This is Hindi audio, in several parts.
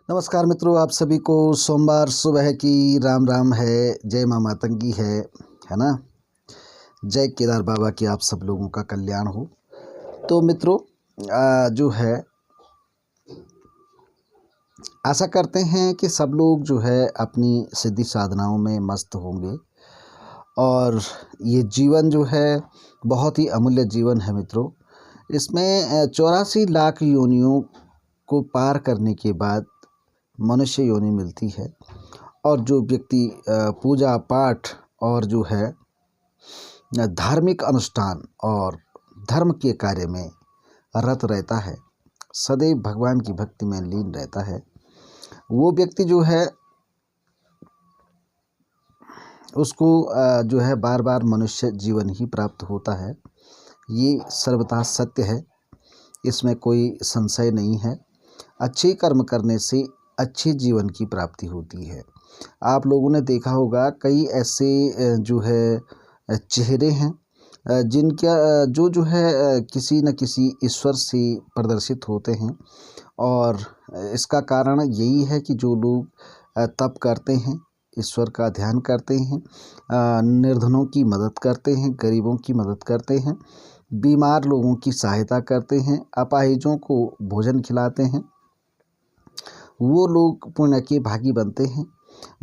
नमस्कार मित्रों, आप सभी को सोमवार सुबह की राम राम है। जय माँ मातंगी है ना। जय केदार बाबा की आप सब लोगों का कल्याण हो। तो मित्रों जो है आशा करते हैं कि सब लोग जो है अपनी सिद्धि साधनाओं में मस्त होंगे और ये जीवन जो है बहुत ही अमूल्य जीवन है मित्रों। इसमें 84 लाख योनियों को पार करने के बाद मनुष्य योनि मिलती है और जो व्यक्ति पूजा पाठ और जो है धार्मिक अनुष्ठान और धर्म के कार्य में रत रहता है, सदैव भगवान की भक्ति में लीन रहता है, वो व्यक्ति जो है उसको जो है बार बार मनुष्य जीवन ही प्राप्त होता है। ये सर्वथा सत्य है, इसमें कोई संशय नहीं है। अच्छे कर्म करने से अच्छे जीवन की प्राप्ति होती है। आप लोगों ने देखा होगा कई ऐसे जो है चेहरे हैं जिनका जो है किसी न किसी ईश्वर से प्रदर्शित होते हैं और इसका कारण यही है कि जो लोग तप करते हैं, ईश्वर का ध्यान करते हैं, निर्धनों की मदद करते हैं, गरीबों की मदद करते हैं, बीमार लोगों की सहायता करते हैं, अपाहिजों को भोजन खिलाते हैं, वो लोग पुण्य के भागी बनते हैं।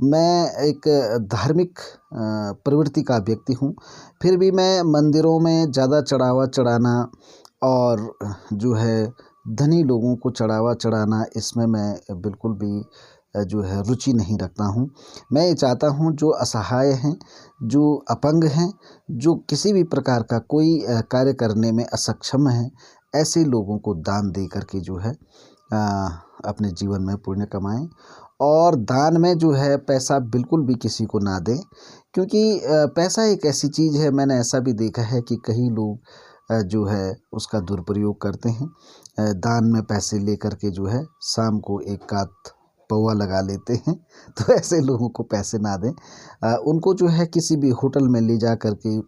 मैं एक धार्मिक प्रवृत्ति का व्यक्ति हूँ, फिर भी मैं मंदिरों में ज़्यादा चढ़ावा चढ़ाना और जो है धनी लोगों को चढ़ावा चढ़ाना, इसमें मैं बिल्कुल भी जो है रुचि नहीं रखता हूँ। मैं ये चाहता हूँ जो असहाय हैं, जो अपंग हैं, जो किसी भी प्रकार का कोई कार्य करने में असक्षम हैं, ऐसे लोगों को दान दे करके जो है अपने जीवन में पुण्य कमाएं। और दान में जो है पैसा बिल्कुल भी किसी को ना दें, क्योंकि पैसा एक ऐसी चीज़ है, मैंने ऐसा भी देखा है कि कई लोग जो है उसका दुरुपयोग करते हैं। दान में पैसे लेकर के जो है शाम को एक आध पौवा लगा लेते हैं। तो ऐसे लोगों को पैसे ना दें, उनको जो है किसी भी होटल में ले जा करके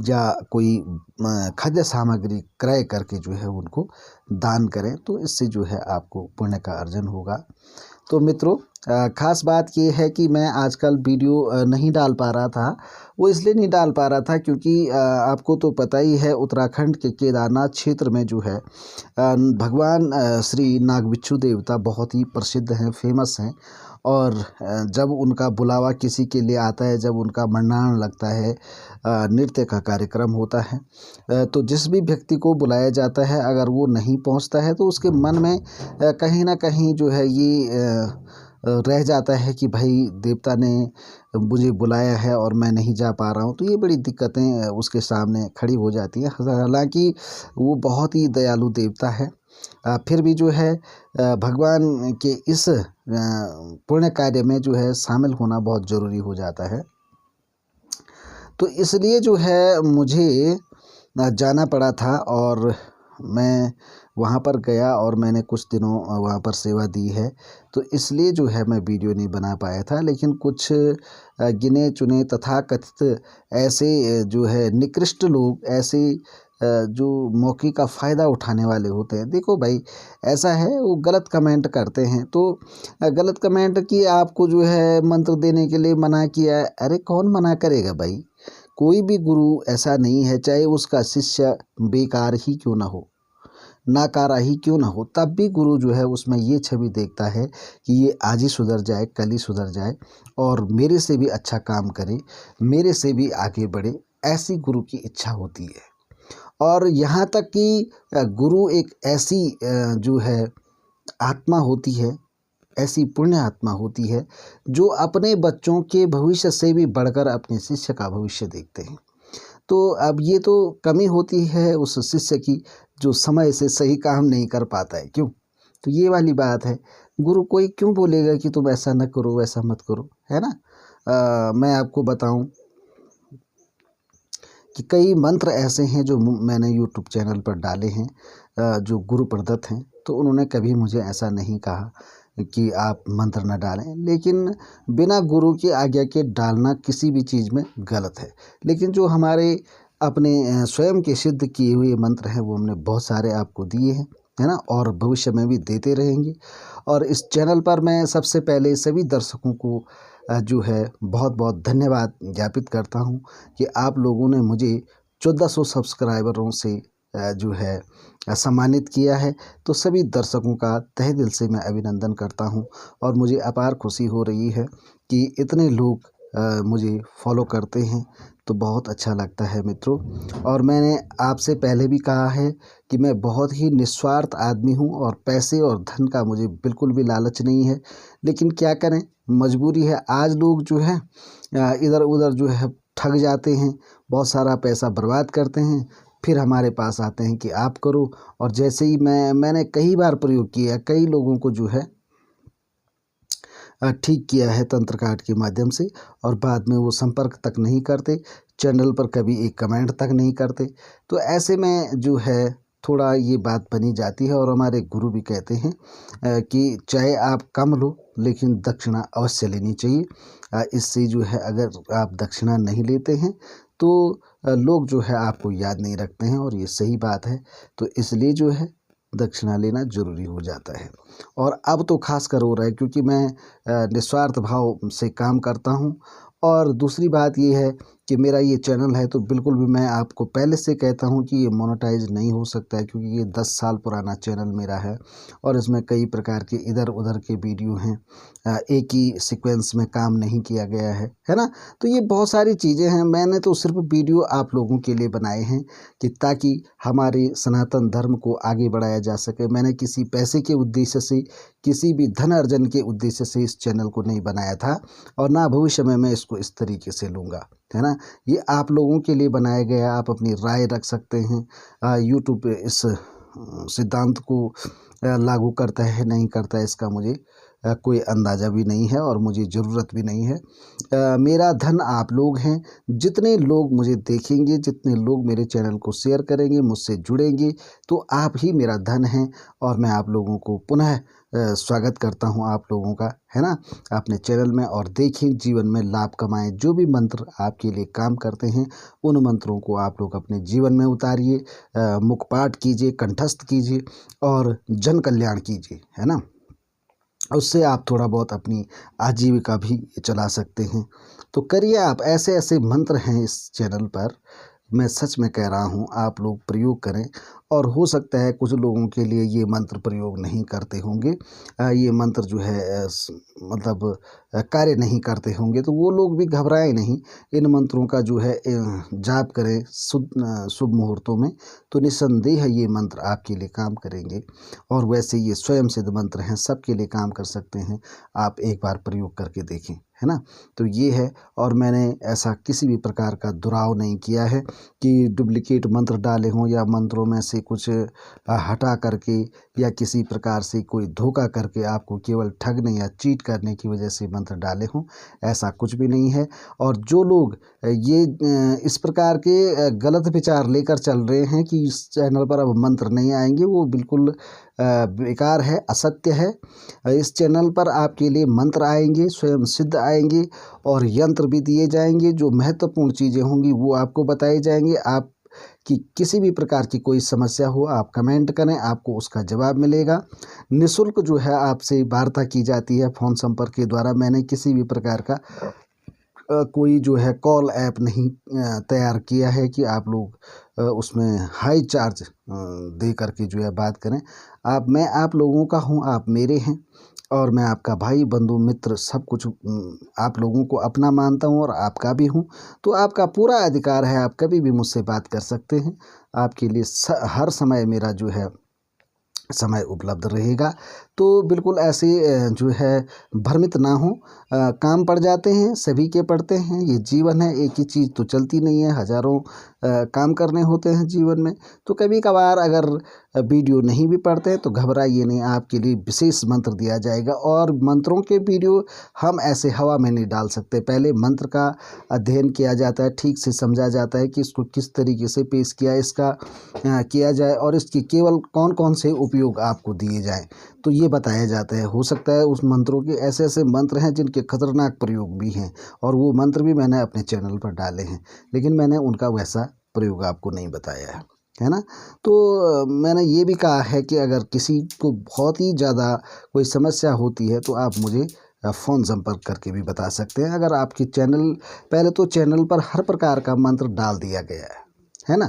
या कोई खाद्य सामग्री क्रय करके जो है उनको दान करें, तो इससे जो है आपको पुण्य का अर्जन होगा। तो मित्रों ख़ास बात ये है कि मैं आजकल वीडियो नहीं डाल पा रहा था। वो इसलिए नहीं डाल पा रहा था क्योंकि आपको तो पता ही है उत्तराखंड के केदारनाथ क्षेत्र में जो है भगवान श्री नागबिच्छू देवता बहुत ही प्रसिद्ध हैं, फेमस हैं। और जब उनका बुलावा किसी के लिए आता है, जब उनका मंडान लगता है, नृत्य का कार्यक्रम होता है, तो जिस भी व्यक्ति को बुलाया जाता है अगर वो नहीं पहुंचता है तो उसके मन में कहीं ना कहीं जो है ये रह जाता है कि भाई देवता ने मुझे बुलाया है और मैं नहीं जा पा रहा हूँ। तो ये बड़ी दिक्कतें उसके सामने खड़ी हो जाती हैं। हालांकि वो बहुत ही दयालु देवता है, फिर भी जो है भगवान के इस पुण्य कार्य में जो है शामिल होना बहुत ज़रूरी हो जाता है। तो इसलिए जो है मुझे जाना पड़ा था और मैं वहाँ पर गया और मैंने कुछ दिनों वहाँ पर सेवा दी है, तो इसलिए जो है मैं वीडियो नहीं बना पाया था। लेकिन कुछ गिने चुने तथाकथित ऐसे जो है निकृष्ट लोग, ऐसे जो मौके का फ़ायदा उठाने वाले होते हैं। देखो भाई ऐसा है, वो गलत कमेंट करते हैं, तो गलत कमेंट की आपको जो है मंत्र देने के लिए मना किया है। अरे कौन मना करेगा भाई? कोई भी गुरु ऐसा नहीं है, चाहे उसका शिष्य बेकार ही क्यों ना हो, नाकारा ही क्यों ना हो, तब भी गुरु जो है उसमें ये छवि देखता है कि ये आज ही सुधर जाए, कल ही सुधर जाए और मेरे से भी अच्छा काम करे, मेरे से भी आगे बढ़े, ऐसी गुरु की इच्छा होती है। और यहाँ तक कि गुरु एक ऐसी जो है आत्मा होती है, ऐसी पुण्य आत्मा होती है जो अपने बच्चों के भविष्य से भी बढ़कर अपने शिष्य का भविष्य देखते हैं। तो अब ये तो कमी होती है उस शिष्य की जो समय से सही काम नहीं कर पाता है, क्यों? तो ये वाली बात है। गुरु कोई क्यों बोलेगा कि तुम ऐसा न करो, वैसा मत करो, है ना। मैं आपको बताऊं कि कई मंत्र ऐसे हैं जो मैंने यूट्यूब चैनल पर डाले हैं, जो गुरु प्रदत्त हैं, तो उन्होंने कभी मुझे ऐसा नहीं कहा कि आप मंत्र न डालें। लेकिन बिना गुरु की आज्ञा के डालना किसी भी चीज़ में गलत है। लेकिन जो हमारे अपने स्वयं के सिद्ध किए हुए मंत्र हैं वो हमने बहुत सारे आपको दिए हैं, है ना, और भविष्य में भी देते रहेंगे। और इस चैनल पर मैं सबसे पहले सभी दर्शकों को जो है बहुत बहुत धन्यवाद ज्ञापित करता हूँ कि आप लोगों ने मुझे 1400 सब्सक्राइबरों से जो है सम्मानित किया है। तो सभी दर्शकों का तहे दिल से मैं अभिनंदन करता हूँ और मुझे अपार खुशी हो रही है कि इतने लोग मुझे फॉलो करते हैं, तो बहुत अच्छा लगता है मित्रों। और मैंने आपसे पहले भी कहा है कि मैं बहुत ही निस्वार्थ आदमी हूँ और पैसे और धन का मुझे बिल्कुल भी लालच नहीं है, लेकिन क्या करें, मजबूरी है। आज लोग जो है इधर उधर जो है ठग जाते हैं, बहुत सारा पैसा बर्बाद करते हैं, फिर हमारे पास आते हैं कि आप करो। और जैसे ही मैंने कई बार प्रयोग किया, कई लोगों को जो है ठीक किया है तंत्र कार्ड के माध्यम से, और बाद में वो संपर्क तक नहीं करते, चैनल पर कभी एक कमेंट तक नहीं करते। तो ऐसे में जो है थोड़ा ये बात बनी जाती है। और हमारे गुरु भी कहते हैं कि चाहे आप कम लो लेकिन दक्षिणा अवश्य लेनी चाहिए। इससे जो है अगर आप दक्षिणा नहीं लेते हैं तो लोग जो है आपको याद नहीं रखते हैं, और ये सही बात है। तो इसलिए जो है दक्षिणा लेना ज़रूरी हो जाता है। और अब तो खास कर हो रहा है, क्योंकि मैं निस्वार्थ भाव से काम करता हूँ। और दूसरी बात ये है कि मेरा ये चैनल है, तो बिल्कुल भी मैं आपको पहले से कहता हूँ कि ये मोनेटाइज नहीं हो सकता है, क्योंकि ये 10 साल पुराना चैनल मेरा है और इसमें कई प्रकार के इधर उधर के वीडियो हैं। एक ही सीक्वेंस में काम नहीं किया गया है ना। तो ये बहुत सारी चीज़ें हैं। मैंने तो सिर्फ वीडियो आप लोगों के लिए बनाए हैं कि ताकि हमारे सनातन धर्म को आगे बढ़ाया जा सके। मैंने किसी पैसे के उद्देश्य से, किसी भी धन अर्जन के उद्देश्य से इस चैनल को नहीं बनाया था, और ना भविष्य में मैं इसको इस तरीके से लूँगा, है ना। ये आप लोगों के लिए बनाया गया, आप अपनी राय रख सकते हैं। यूट्यूब पे इस सिद्धांत को लागू करता है नहीं करता है, इसका मुझे कोई अंदाज़ा भी नहीं है और मुझे ज़रूरत भी नहीं है। मेरा धन आप लोग हैं। जितने लोग मुझे देखेंगे, जितने लोग मेरे चैनल को शेयर करेंगे, मुझसे जुड़ेंगे, तो आप ही मेरा धन हैं। और मैं आप लोगों को पुनः स्वागत करता हूं आप लोगों का, है ना, अपने चैनल में। और देखें, जीवन में लाभ कमाएं। जो भी मंत्र आपके लिए काम करते हैं, उन मंत्रों को आप लोग अपने जीवन में उतारिए, मुखपाठ कीजिए, कंठस्थ कीजिए और जन कल्याण कीजिए, है ना। उससे आप थोड़ा बहुत अपनी आजीविका भी चला सकते हैं। तो करिए आप, ऐसे ऐसे मंत्र हैं इस चैनल पर, मैं सच में कह रहा हूँ, आप लोग प्रयोग करें। और हो सकता है कुछ लोगों के लिए ये मंत्र प्रयोग नहीं करते होंगे, ये मंत्र जो है मतलब कार्य नहीं करते होंगे, तो वो लोग भी घबराएं नहीं। इन मंत्रों का जो है जाप करें शुभ मुहूर्तों में, तो निस्संदेह ये मंत्र आपके लिए काम करेंगे। और वैसे ये स्वयं सिद्ध मंत्र हैं, सबके लिए काम कर सकते हैं। आप एक बार प्रयोग करके देखें, है ना। तो ये है। और मैंने ऐसा किसी भी प्रकार का दुराव नहीं किया है कि डुप्लीकेट मंत्र डाले हों, या मंत्रों में से कुछ हटा करके, या किसी प्रकार से कोई धोखा करके आपको केवल ठगने या चीट करने की वजह से मंत्र डाले हों। ऐसा कुछ भी नहीं है। और जो लोग ये इस प्रकार के गलत विचार लेकर चल रहे हैं कि इस चैनल पर अब मंत्र नहीं आएंगे, वो बिल्कुल बेकार है, असत्य है। इस चैनल पर आपके लिए मंत्र आएंगे, स्वयं सिद्ध आएंगे, और यंत्र भी दिए जाएंगे। जो महत्वपूर्ण चीज़ें होंगी वो आपको बताई जाएंगे। आप कि किसी भी प्रकार की कोई समस्या हो, आप कमेंट करें, आपको उसका जवाब मिलेगा। निःशुल्क जो है आपसे वार्ता की जाती है फ़ोन संपर्क के द्वारा। मैंने किसी भी प्रकार का कोई जो है कॉल ऐप नहीं तैयार किया है कि आप लोग उसमें हाई चार्ज दे करके जो है बात करें। मैं आप लोगों का हूँ, आप मेरे हैं, और मैं आपका भाई, बंधु, मित्र, सब कुछ आप लोगों को अपना मानता हूँ और आपका भी हूँ। तो आपका पूरा अधिकार है, आप कभी भी मुझसे बात कर सकते हैं। आपके लिए हर समय मेरा जो है समय उपलब्ध रहेगा। तो बिल्कुल ऐसे जो है भ्रमित ना हो। काम पड़ जाते हैं, सभी के पड़ते हैं, ये जीवन है, एक ही चीज़ तो चलती नहीं है, हज़ारों काम करने होते हैं जीवन में। तो कभी कभार अगर वीडियो नहीं भी पढ़ते हैं तो घबराइए नहीं, आपके लिए विशेष मंत्र दिया जाएगा। और मंत्रों के वीडियो हम ऐसे हवा में नहीं डाल सकते। पहले मंत्र का अध्ययन किया जाता है, ठीक से समझा जाता है कि इसको किस तरीके से पेश किया जाए, और इसके केवल कौन कौन से उपयोग आपको दिए जाएं, तो ये बताया जाता है। हो सकता है उस मंत्रों के ऐसे ऐसे मंत्र हैं जिनके खतरनाक प्रयोग भी हैं, और वो मंत्र भी मैंने अपने चैनल पर डाले हैं, लेकिन मैंने उनका वैसा प्रयोग आपको नहीं बताया है। है ना। तो मैंने ये भी कहा है कि अगर किसी को बहुत ही ज़्यादा कोई समस्या होती है तो आप मुझे फ़ोन संपर्क करके भी बता सकते हैं। अगर आपकी चैनल, पहले तो चैनल पर हर प्रकार का मंत्र डाल दिया गया है ना।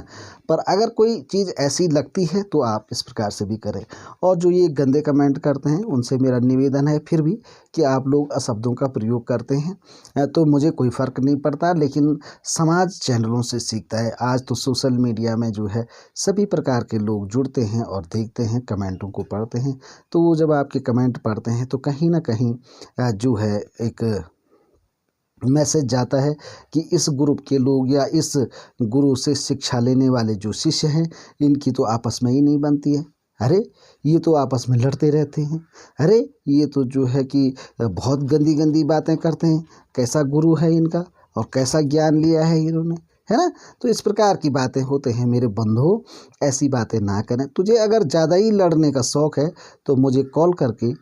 पर अगर कोई चीज़ ऐसी लगती है तो आप इस प्रकार से भी करें। और जो ये गंदे कमेंट करते हैं उनसे मेरा निवेदन है फिर भी कि आप लोग अशब्दों का प्रयोग करते हैं तो मुझे कोई फ़र्क नहीं पड़ता, लेकिन समाज चैनलों से सीखता है। आज तो सोशल मीडिया में जो है सभी प्रकार के लोग जुड़ते हैं और देखते हैं, कमेंटों को पढ़ते हैं। तो वो जब आपके कमेंट पढ़ते हैं तो कहीं ना कहीं जो है एक मैसेज जाता है कि इस ग्रुप के लोग या इस गुरु से शिक्षा लेने वाले जो शिष्य हैं इनकी तो आपस में ही नहीं बनती है। अरे ये तो आपस में लड़ते रहते हैं। अरे ये तो जो है कि बहुत गंदी गंदी बातें करते हैं। कैसा गुरु है इनका और कैसा ज्ञान लिया है इन्होंने, है ना। तो इस प्रकार की बातें होते हैं मेरे बंधुओं, ऐसी बातें ना करें। तुझे अगर ज़्यादा ही लड़ने का शौक़ है तो मुझे कॉल करके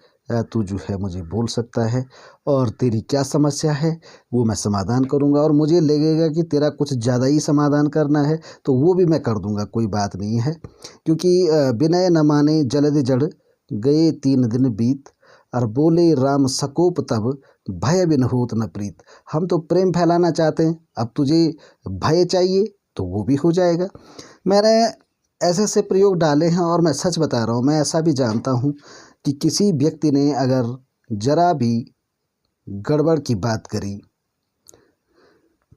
तू जो है मुझे बोल सकता है और तेरी क्या समस्या है वो मैं समाधान करूँगा। और मुझे लगेगा कि तेरा कुछ ज़्यादा ही समाधान करना है तो वो भी मैं कर दूँगा, कोई बात नहीं है। क्योंकि विनय न माने जलद जड़, गए 3 दिन बीत, और बोले राम सकोप तब, भय बिन होत न प्रीत। हम तो प्रेम फैलाना चाहते हैं, अब तुझे भय चाहिए तो वो भी हो जाएगा। मैंने ऐसे ऐसे प्रयोग डाले हैं और मैं सच बता रहा हूँ। मैं ऐसा भी जानता हूँ कि किसी व्यक्ति ने अगर ज़रा भी गड़बड़ की बात करी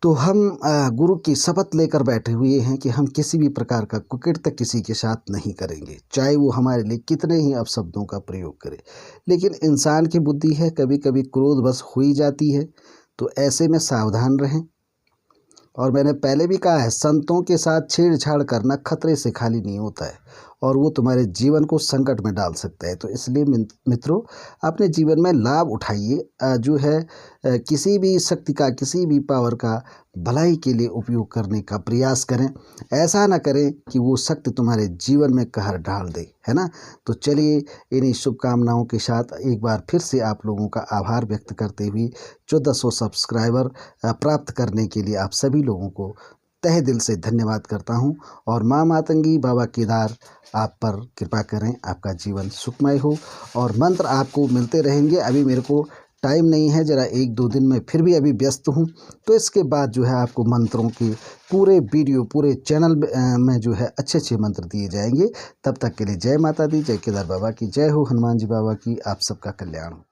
तो हम गुरु की शपथ लेकर बैठे हुए हैं कि हम किसी भी प्रकार का कुकृत्य किसी के साथ नहीं करेंगे, चाहे वो हमारे लिए कितने ही अपशब्दों का प्रयोग करे। लेकिन इंसान की बुद्धि है, कभी कभी क्रोध बस हो ही जाती है, तो ऐसे में सावधान रहें। और मैंने पहले भी कहा है, संतों के साथ छेड़छाड़ करना खतरे से खाली नहीं होता है और वो तुम्हारे जीवन को संकट में डाल सकता है। तो इसलिए मित्रों, अपने जीवन में लाभ उठाइए। जो है किसी भी शक्ति का, किसी भी पावर का भलाई के लिए उपयोग करने का प्रयास करें। ऐसा ना करें कि वो शक्ति तुम्हारे जीवन में कहर डाल दे, है ना। तो चलिए, इन्हीं शुभकामनाओं के साथ एक बार फिर से आप लोगों का आभार व्यक्त करते हुए 1400 सब्सक्राइबर प्राप्त करने के लिए आप सभी लोगों को तहे दिल से धन्यवाद करता हूं। और माँ मातंगी बाबा केदार आप पर कृपा करें, आपका जीवन सुखमय हो और मंत्र आपको मिलते रहेंगे। अभी मेरे को टाइम नहीं है, ज़रा 1-2 दिन में फिर भी अभी व्यस्त हूँ, तो इसके बाद जो है आपको मंत्रों के पूरे वीडियो पूरे चैनल में जो है अच्छे अच्छे मंत्र दिए जाएंगे। तब तक के लिए जय माता दी, जय केदार बाबा की जय हो, हनुमान जी बाबा की आप सबका कल्याण हो।